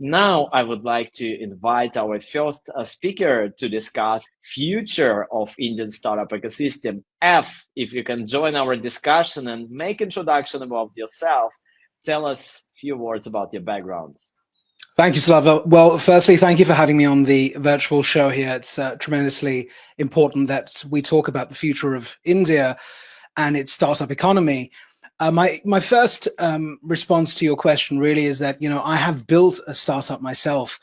Now I would like to invite our first speaker to discuss future of Indian startup ecosystem. If you can join our discussion and make introduction about yourself, tell us a few words about your background. Thank you, Slava. Well, firstly, thank you for having me on the virtual show here. It's tremendously important that we talk about the future of India and its startup economy. My first response to your question really is that, I have built a startup myself,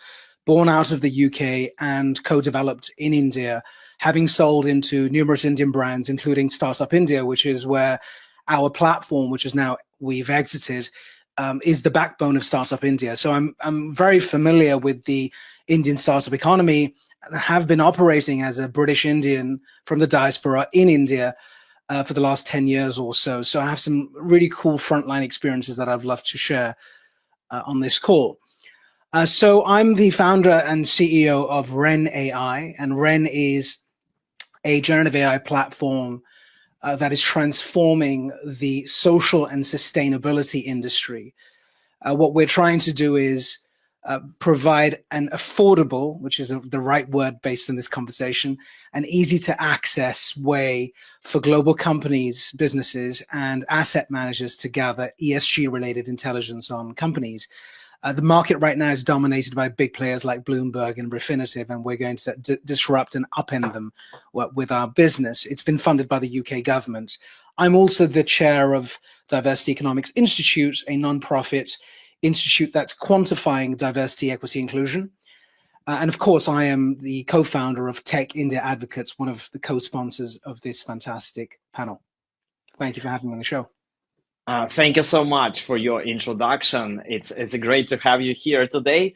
born out of the UK and co-developed in India, having sold into numerous Indian brands, including Startup India, which is where our platform, which is now we've exited, is the backbone of Startup India. So I'm very familiar with the Indian startup economy and have been operating as a British Indian from the diaspora in India for the last 10 years or so. So I have some really cool frontline experiences that I'd love to share on this call. So I'm the founder and CEO of Ren AI, and Ren is a generative AI platform that is transforming the social and sustainability industry. What we're trying to do is provide an affordable, which is the right word based on this conversation, an easy to access way for global companies, businesses, and asset managers to gather ESG related intelligence on companies. The market right now is dominated by big players like Bloomberg and Refinitiv, and we're going to disrupt and upend them with our business. It's been funded by the UK government. I'm also the chair of Diversity Economics Institute, a non-profit institute that's quantifying diversity, equity, inclusion. And of course, I am the co-founder of Tech India Advocates, one of the co-sponsors of this fantastic panel. Thank you for having me on the show. Thank you so much for your introduction. It's great to have you here today.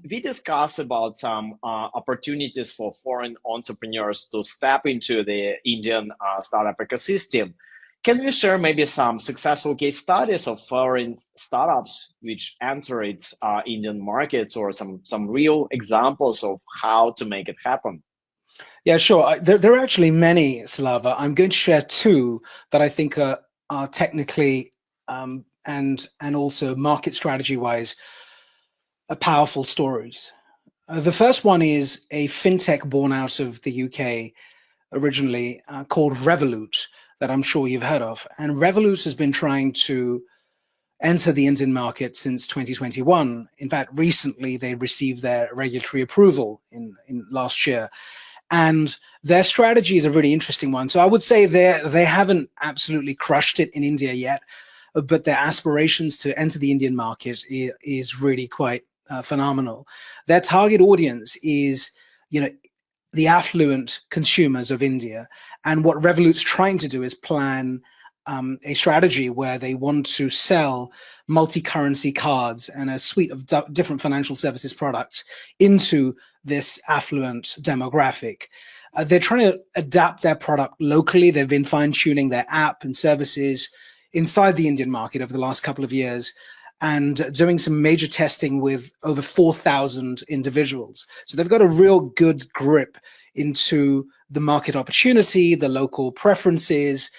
We discuss about some opportunities for foreign entrepreneurs to step into the Indian startup ecosystem. Can you share maybe some successful case studies of foreign startups which enter its Indian markets, or some real examples of how to make it happen? Yeah, sure. There are actually many, Slava. I'm going to share two that I think are technically and also market strategy wise powerful stories. The first one is a fintech born out of the UK originally called Revolut, that I'm sure you've heard of. And Revolut has been trying to enter the Indian market since 2021. In fact, recently they received their regulatory approval in last year. And their strategy is a really interesting one. So I would say they haven't absolutely crushed it in India yet, but their aspirations to enter the Indian market is really quite phenomenal. Their target audience is, the affluent consumers of India. And what Revolut's trying to do is plan a strategy where they want to sell multi-currency cards and a suite of different financial services products into this affluent demographic. They're trying to adapt their product locally. They've been fine-tuning their app and services inside the Indian market over the last couple of years, and doing some major testing with over 4,000 individuals. So they've got a real good grip into the market opportunity, the local preferences,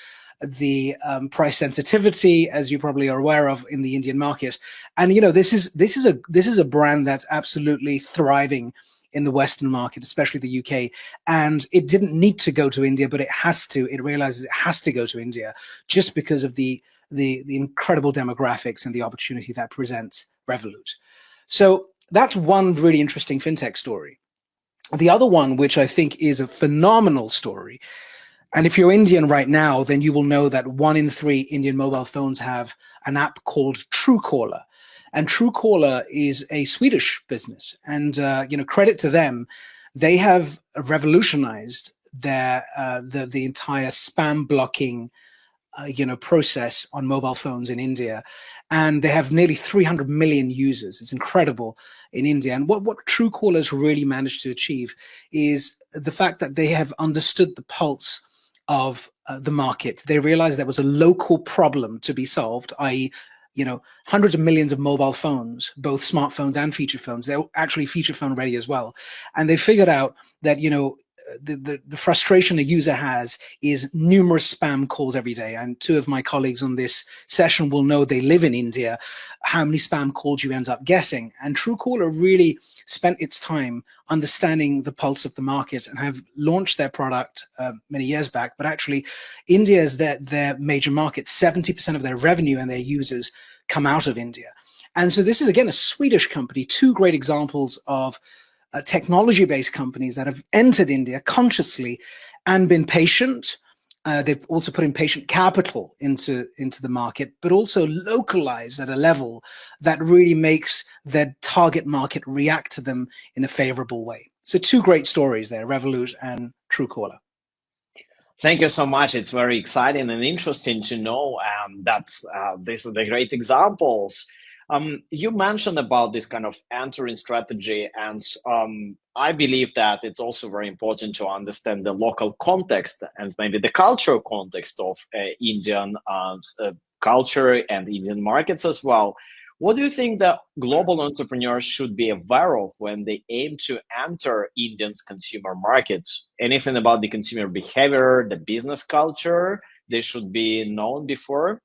the price sensitivity, as you probably are aware of in the Indian market. And this is a brand that's absolutely thriving in the Western market, especially the UK. And it didn't need to go to India, but it has to. It realizes it has to go to India just because of the incredible demographics and the opportunity that presents Revolut. So that's one really interesting fintech story. The other one, which I think is a phenomenal story, and if you're Indian right now, then you will know that 1 in 3 Indian mobile phones have an app called Truecaller. And Truecaller is a Swedish business. And, credit to them, they have revolutionized their the entire spam blocking process on mobile phones in India. And they have nearly 300 million users. It's incredible in India. And what Truecaller's really managed to achieve is the fact that they have understood the pulse of the market. They realized there was a local problem to be solved, i.e., hundreds of millions of mobile phones, both smartphones and feature phones. They're actually feature phone ready as well. And they figured out that, the frustration a user has is numerous spam calls every day. And two of my colleagues on this session will know, they live in India, how many spam calls you end up getting. And Truecaller really spent its time understanding the pulse of the market and have launched their product many years back. But actually, India is their major market. 70% of their revenue and their users come out of India. And so this is, again, a Swedish company. Two great examples of technology-based companies that have entered India consciously and been patient. They've also put in patient capital into the market, but also localized at a level that really makes their target market react to them in a favorable way. So two great stories there, Revolut and Truecaller. Thank you so much. It's very exciting and interesting to know that these are the great examples. You mentioned about this kind of entering strategy, and I believe that it's also very important to understand the local context and maybe the cultural context of Indian culture and Indian markets as well. What do you think that global entrepreneurs should be aware of when they aim to enter Indian's consumer markets? Anything about the consumer behavior, the business culture they should be known before?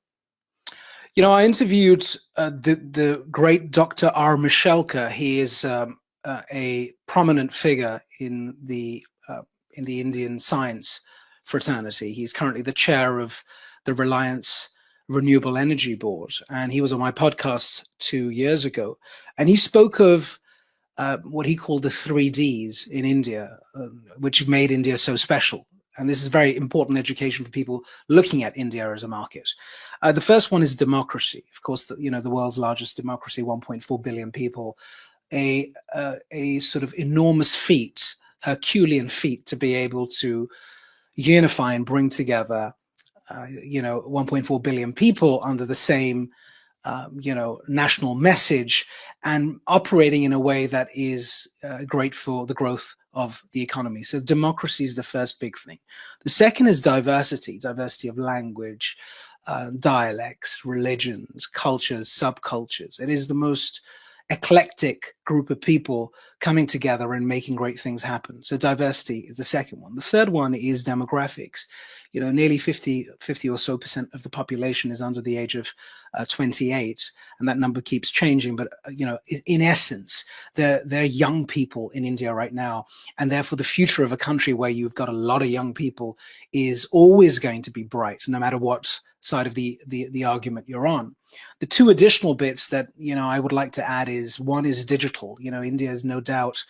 You know, I interviewed the great Dr. R. Mishelka. He is a prominent figure in the Indian science fraternity. He's currently the chair of the Reliance Renewable Energy Board, and he was on my podcast 2 years ago, and he spoke of what he called the 3Ds in India, which made India so special. And this is very important education for people looking at India as a market. The first one is democracy. Of course, the world's largest democracy, 1.4 billion people, a sort of enormous feat, Herculean feat, to be able to unify and bring together 1.4 billion people under the same national message, and operating in a way that is great for the growth of the economy. So democracy is the first big thing. The second is diversity of language, dialects, religions, cultures, subcultures. It is the most eclectic group of people coming together and making great things happen. So diversity is the second one. The third one is demographics. Nearly 50 or so percent of the population is under the age of 28, and that number keeps changing. But in essence, they're young people in India right now, and therefore the future of a country where you've got a lot of young people is always going to be bright, no matter what side of the argument you're on. The two additional bits that I would like to add is, one is digital. India is no doubt,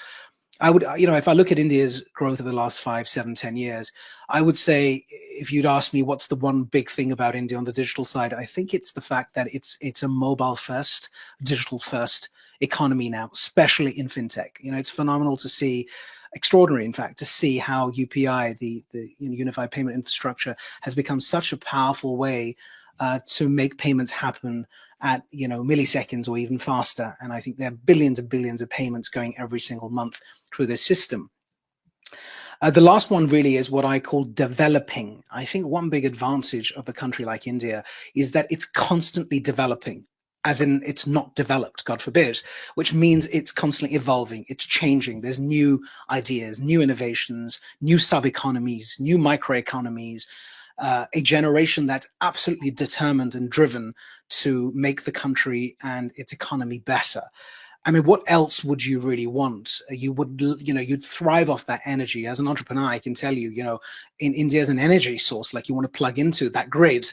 if I look at India's growth over the last 5, 7, 10 years, I would say, if you'd ask me what's the one big thing about India on the digital side, I think it's the fact that it's a mobile first, digital first economy now, especially in fintech. It's phenomenal to see, extraordinary in fact, to see how UPI, the unified payment infrastructure, has become such a powerful way to make payments happen at milliseconds or even faster. And I think there are billions and billions of payments going every single month through this system. The last one really is what I call developing. I think one big advantage of a country like India is that it's constantly developing, as in it's not developed, God forbid, which means it's constantly evolving, it's changing. There's new ideas, new innovations, new sub-economies, new microeconomies, a generation that's absolutely determined and driven to make the country and its economy better. I mean, what else would you really want? You'd thrive off that energy. As an entrepreneur, I can tell you, in India is an energy source, like you want to plug into that grid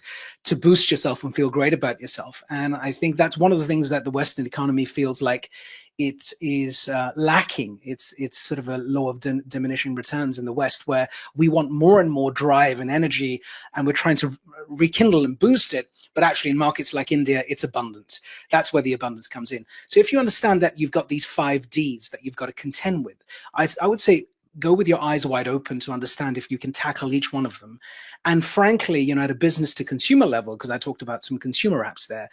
to boost yourself and feel great about yourself. And I think that's one of the things that the Western economy feels like it is lacking. It's sort of a law of diminishing returns in the West, where we want more and more drive and energy, and we're trying to rekindle and boost it. But actually in markets like India, it's abundant. That's where the abundance comes in. So if you understand that you've got these 5 Ds that you've got to contend with, I would say go with your eyes wide open to understand if you can tackle each one of them. And frankly, at a business to consumer level, because I talked about some consumer apps there,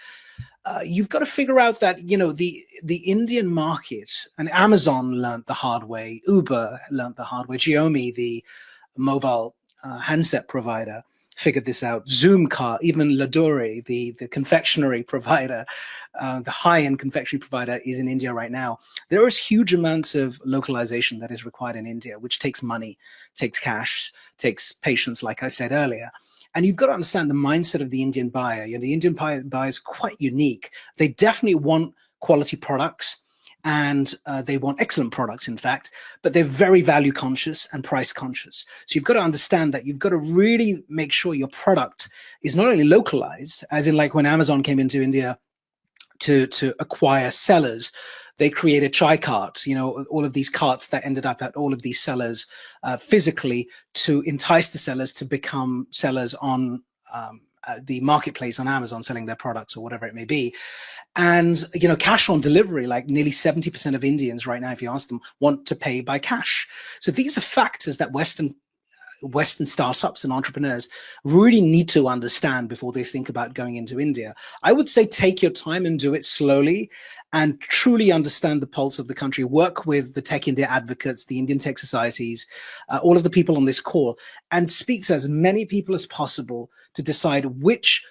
you've got to figure out that, the Indian market, and Amazon learned the hard way, Uber learned the hard way, Xiaomi, the mobile handset provider, figured this out. Zoomcar, even Ladurée, the confectionery provider, the high-end confectionery provider, is in India right now. There is huge amounts of localization that is required in India, which takes money, takes cash, takes patience, like I said earlier. And you've got to understand the mindset of the Indian buyer. You know, the Indian buyer is quite unique. They definitely want quality products, and they want excellent products, in fact, but they're very value conscious and price conscious. So you've got to understand that you've got to really make sure your product is not only localized, as in like when Amazon came into India to acquire sellers, they created chai carts, you know, all of these carts that ended up at all of these sellers physically, to entice the sellers to become sellers on the marketplace on Amazon, selling their products or whatever it may be. And, you know, cash on delivery, like nearly 70% of Indians right now, if you ask them, want to pay by cash. So these are factors that Western startups and entrepreneurs really need to understand before they think about going into India. I would say take your time and do it slowly and truly understand the pulse of the country. Work with the Tech India advocates, the Indian tech societies, all of the people on this call, and speak to as many people as possible to decide which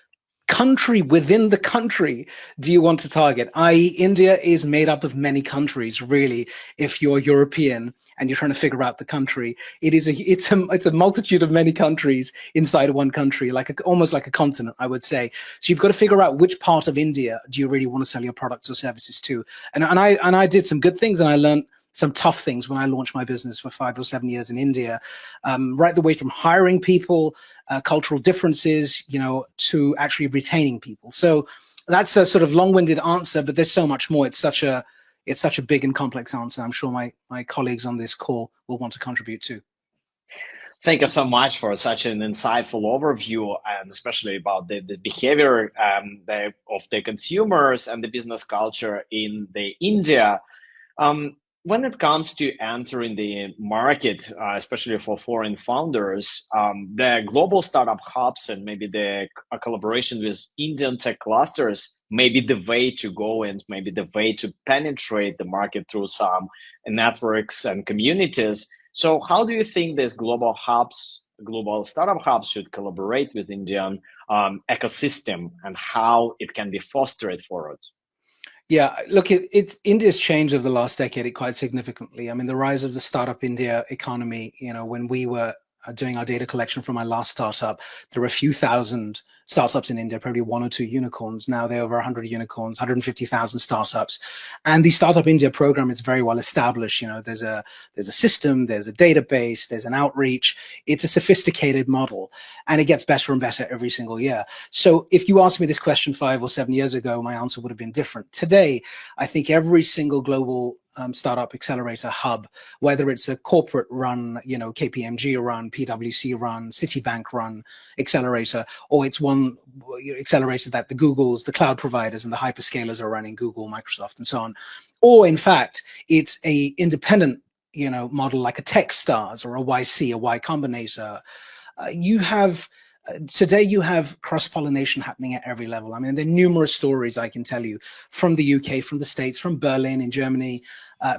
country within the country do you want to target, i.e. India is made up of many countries, really. If you're European and you're trying to figure out the country, it's a multitude of many countries inside one country, like almost like a continent, I would say. So you've got to figure out which part of India do you really want to sell your products or services to. And I did some good things, and I learned some tough things when I launched my business for 5 or 7 years in India, right the way from hiring people, cultural differences, you know, to actually retaining people. So that's a sort of long-winded answer, but there's so much more. It's such a big and complex answer. I'm sure my colleagues on this call will want to contribute too. Thank you so much for such an insightful overview, and especially about the behavior of the consumers and the business culture in the India. When it comes to entering the market, especially for foreign founders, the global startup hubs and maybe the collaboration with Indian tech clusters may be the way to go, and maybe the way to penetrate the market through some networks and communities. So how do you think these global startup hubs should collaborate with Indian ecosystem, and how it can be fostered forward? Yeah, look, India's changed over the last decade quite significantly. I mean, the rise of the startup India economy, you know, when we were doing our data collection from my last startup, there were a few thousand startups in India, probably 1 or 2 unicorns. Now there are over 100 unicorns, 150,000 startups. And the Startup India program is very well established. You know, there's a system, there's a database, there's an outreach. It's a sophisticated model, and it gets better and better every single year. So if you asked me this question 5 or 7 years ago, my answer would have been different. Today, I think every single global startup accelerator hub, whether it's a corporate run, you know, KPMG run, PwC run, Citibank run accelerator, or it's one accelerator that the Googles, the cloud providers and the hyperscalers are running, Google, Microsoft and so on. Or in fact, it's a independent, you know, model like a Techstars or a YC, a Y Combinator. Today you have cross-pollination happening at every level. I mean, there are numerous stories I can tell you from the UK, from the States, from Berlin in Germany,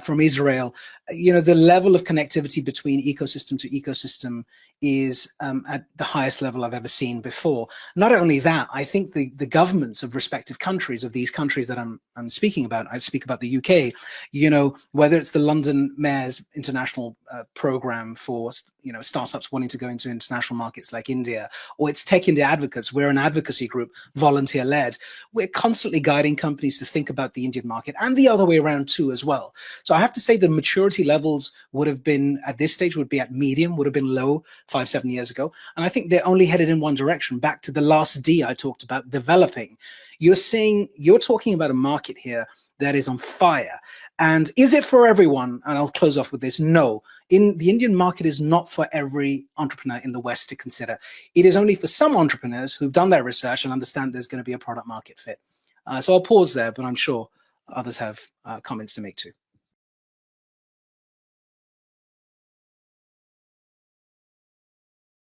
from Israel. You know, the level of connectivity between ecosystem to ecosystem is at the highest level I've ever seen before. Not only that, I think the governments of respective countries, of these countries that I'm speaking about, I speak about the UK, you know, whether it's the London Mayor's international program for, you know, startups wanting to go into international markets like India, or it's Tech India Advocates. We're an advocacy group, volunteer-led. We're constantly guiding companies to think about the Indian market, and the other way around too as well. So I have to say the maturity levels would have been, at this stage, would be at medium, would have been low 5-7 years ago. And I think they're only headed in one direction, back to the last D I talked about, developing. You're talking about a market here that is on fire. And is it for everyone? And I'll close off with this. No, the Indian market is not for every entrepreneur in the West to consider. It is only for some entrepreneurs who've done their research and understand there's going to be a product market fit. So I'll pause there, but I'm sure others have comments to make too.